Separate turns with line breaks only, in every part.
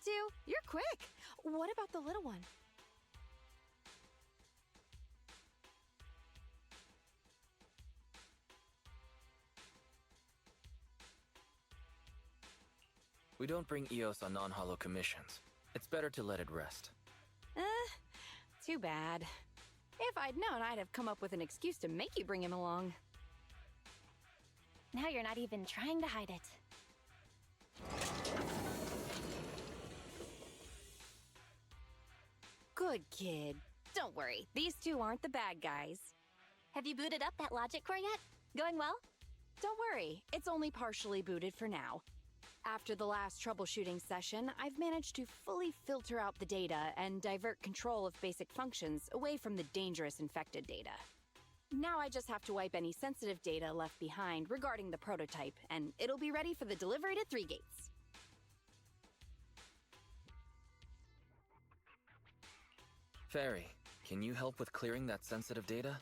two, you're quick. What about the little one?
We don't bring EOS on non-holo commissions. It's better to let it rest.
Too bad. If I'd known, I'd have come up with an excuse to make you bring him along.
Now you're not even trying to hide it.
Good kid. Don't worry, these two aren't the bad guys.
Have you booted up that logic core yet? Going well?
Don't worry, it's only partially booted for now. After the last troubleshooting session, I've managed to fully filter out the data and divert control of basic functions away from the dangerous infected data. Now I just have to wipe any sensitive data left behind regarding the prototype, and it'll be ready for the delivery to 3 gates.
Fairy, can you help with clearing that sensitive data?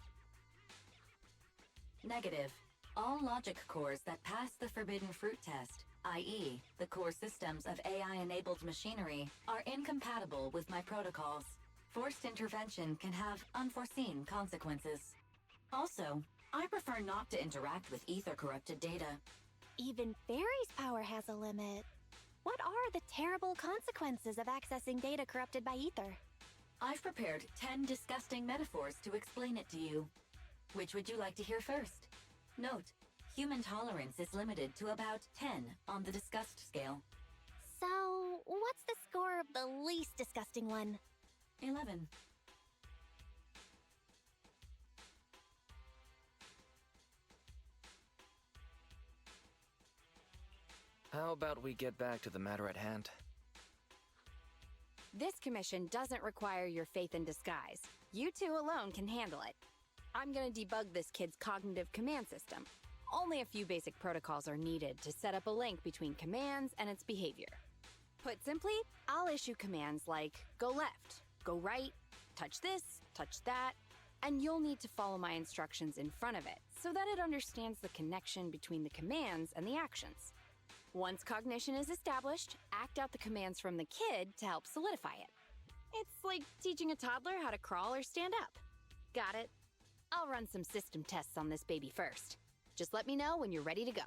Negative. All logic cores that pass the forbidden fruit test, i.e., the core systems of AI-enabled machinery, are incompatible with my protocols. Forced intervention can have unforeseen consequences. Also, I prefer not to interact with ether-corrupted data.
Even Fairy's power has a limit. What are the terrible consequences of accessing data corrupted by ether?
I've prepared 10 disgusting metaphors to explain it to you. Which would you like to hear first? Note, human tolerance is limited to about 10 on the disgust scale.
So, what's the score of the least disgusting one?
11.
How about we get back to the matter at hand?
This commission doesn't require your faith in disguise. You two alone can handle it. I'm gonna debug this kid's cognitive command system. Only a few basic protocols are needed to set up a link between commands and its behavior. Put simply, I'll issue commands like go left, go right, touch this, touch that, and you'll need to follow my instructions in front of it so that it understands the connection between the commands and the actions. Once cognition is established, act out the commands from the kid to help solidify it. It's like teaching a toddler how to crawl or stand up. Got it? I'll run some system tests on this baby first. Just let me know when you're ready to go.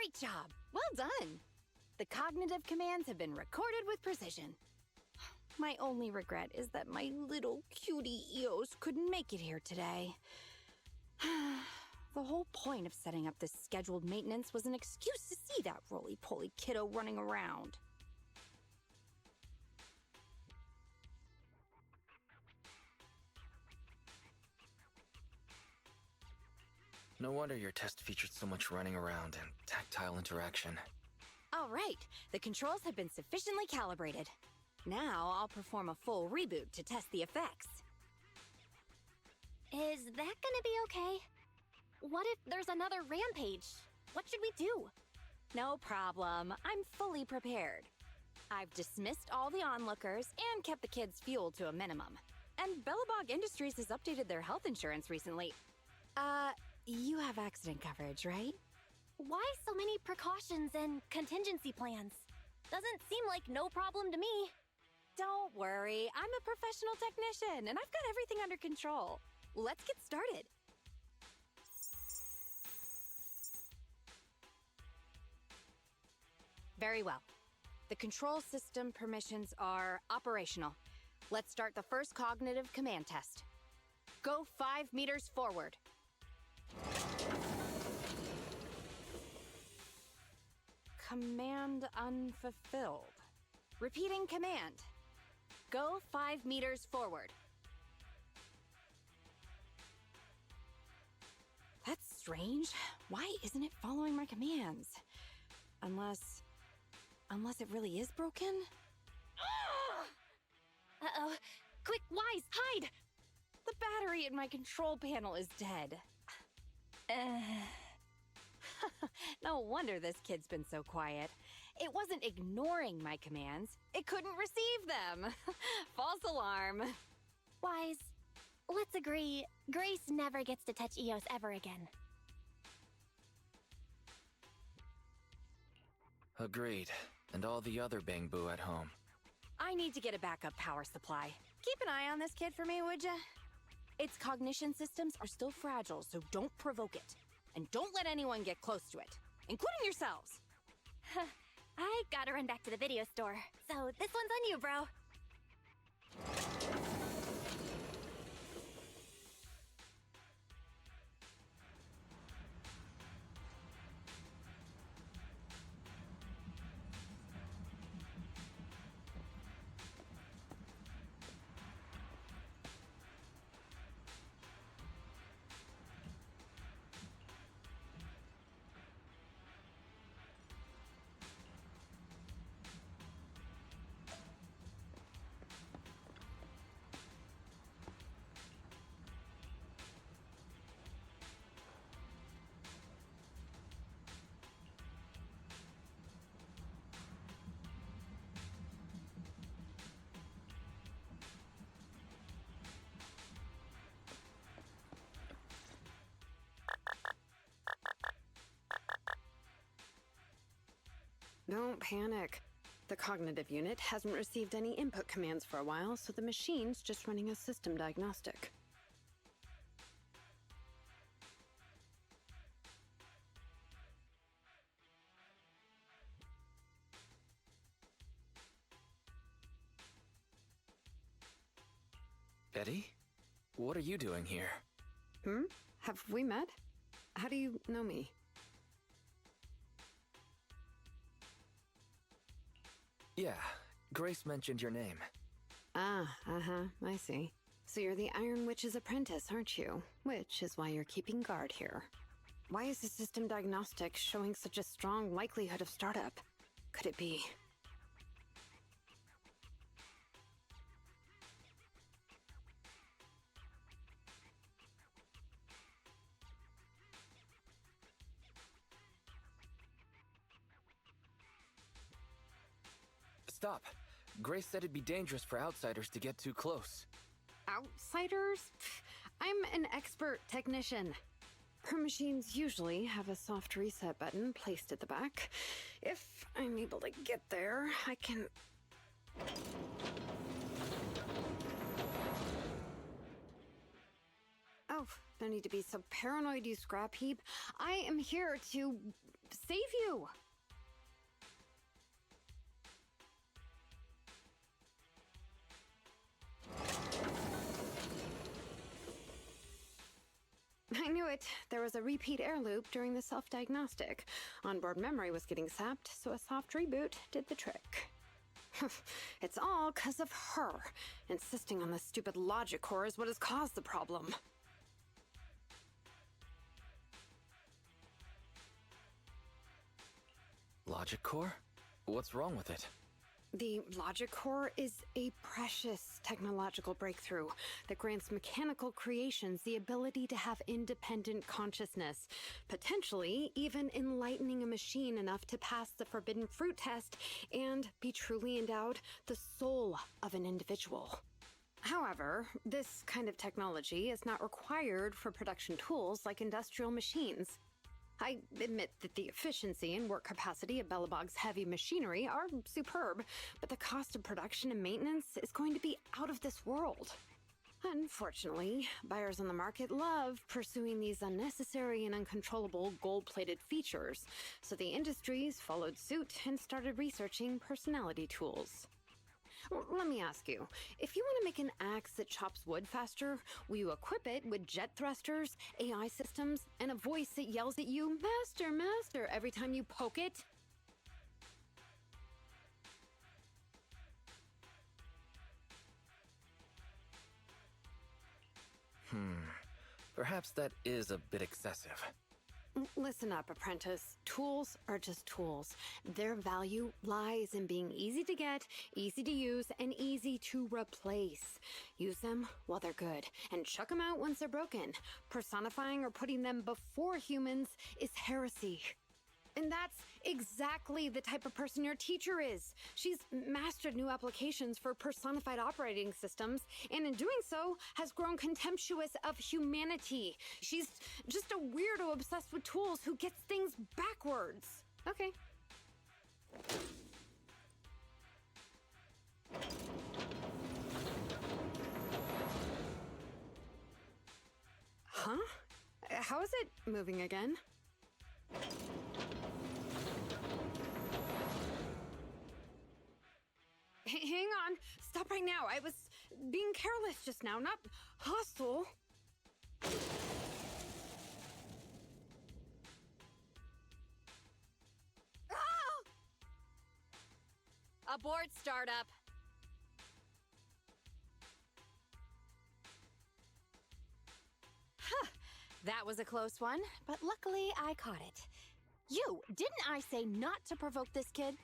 Great job! Well done! The cognitive commands have been recorded with precision. My only regret is that my little cutie Eos couldn't make it here today. The whole point of setting up this scheduled maintenance was an excuse to see that roly-poly kiddo running around.
No wonder your test featured so much running around and tactile interaction.
All right, the controls have been sufficiently calibrated. Now I'll perform a full reboot to test the effects.
Is that gonna be okay? What if there's another rampage? What should we do?
No problem. I'm fully prepared. I've dismissed all the onlookers and kept the kids' fuel to a minimum. And Bellabog Industries has updated their health insurance recently. You have accident coverage, right?
Why so many precautions and contingency plans? Doesn't seem like no problem to me.
Don't worry, I'm a professional technician and I've got everything under control. Let's get started. Very well. The control system permissions are operational. Let's start the first cognitive command test. Go 5 meters forward. Command unfulfilled. Repeating command. Go 5 meters forward. That's strange. Why isn't it following my commands? Unless it really is broken?
Uh-oh. Quick, Wise, hide!
The battery in my control panel is dead. No wonder this kid's been so quiet. It wasn't ignoring my commands. It couldn't receive them. False alarm.
Wise, let's agree, Grace never gets to touch Eos ever again.
Agreed. And all the other Bang Boo at home.
I need to get a backup power supply. Keep an eye on this kid for me, would ya? Its cognition systems are still fragile, so don't provoke it. And don't let anyone get close to it, including yourselves.
I gotta run back to the video store, so this one's on you, bro.
Don't panic. The cognitive unit hasn't received any input commands for a while, so the machine's just running a system diagnostic.
Betty? What are you doing here?
Have we met? How do you know me?
Yeah, Grace mentioned your name.
Ah, I see. So you're the Iron Witch's apprentice, aren't you? Which is why you're keeping guard here. Why is the system diagnostic showing such a strong likelihood of startup? Could it be...
Stop. Grace said it'd be dangerous for outsiders to get too close.
Outsiders? Pff, I'm an expert technician. Her machines usually have a soft reset button placed at the back. If I'm able to get there, I can... Oh, no need to be so paranoid, you scrap heap. I am here to save you! I knew it. There was a repeat air loop during the self-diagnostic. Onboard memory was getting sapped, so a soft reboot did the trick. It's all 'cause of her. Insisting on the stupid logic core is what has caused the problem.
Logic core? What's wrong with it?
The logic core is a precious technological breakthrough that grants mechanical creations the ability to have independent consciousness, potentially even enlightening a machine enough to pass the forbidden fruit test and be truly endowed the soul of an individual. However, this kind of technology is not required for production tools like industrial machines. I admit that the efficiency and work capacity of Belobog's heavy machinery are superb, but the cost of production and maintenance is going to be out of this world. Unfortunately, buyers on the market love pursuing these unnecessary and uncontrollable gold-plated features, so the industries followed suit and started researching personality tools. Let me ask you, if you want to make an axe that chops wood faster, will you equip it with jet thrusters, AI systems, and a voice that yells at you, "Master, Master," every time you poke it?
Perhaps that is a bit excessive.
Listen up, apprentice. Tools are just tools. Their value lies in being easy to get, easy to use, and easy to replace. Use them while they're good, and chuck them out once they're broken. Personifying or putting them before humans is heresy. And that's exactly the type of person your teacher is. She's mastered new applications for personified operating systems, and in doing so, has grown contemptuous of humanity. She's just a weirdo obsessed with tools who gets things backwards. Okay. Huh? How is it moving again? Hang on. Stop right now. I was being careless just now, not hostile.
Abort startup. Huh. That was a close one, but luckily I caught it. You, didn't I say not to provoke this kid?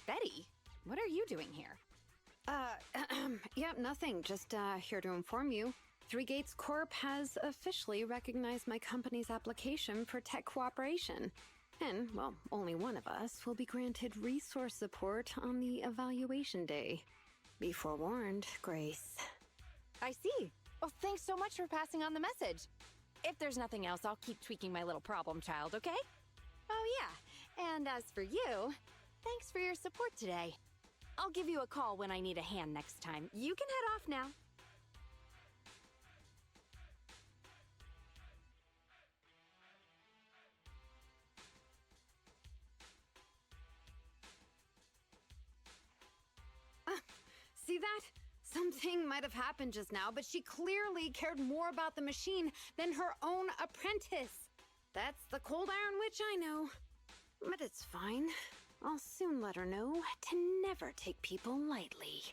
Betty, what are you doing here?
Yeah, nothing. Just, here to inform you. Three Gates Corp has officially recognized my company's application for tech cooperation. And, well, only one of us will be granted resource support on the evaluation day. Be forewarned, Grace.
I see. Well, thanks so much for passing on the message. If there's nothing else, I'll keep tweaking my little problem child, okay? Oh, yeah. And as for you, thanks for your support today. I'll give you a call when I need a hand next time. You can head off now.
See that? Something might have happened just now, but she clearly cared more about the machine than her own apprentice. That's the cold iron witch I know. But it's fine. I'll soon let her know to never take people lightly.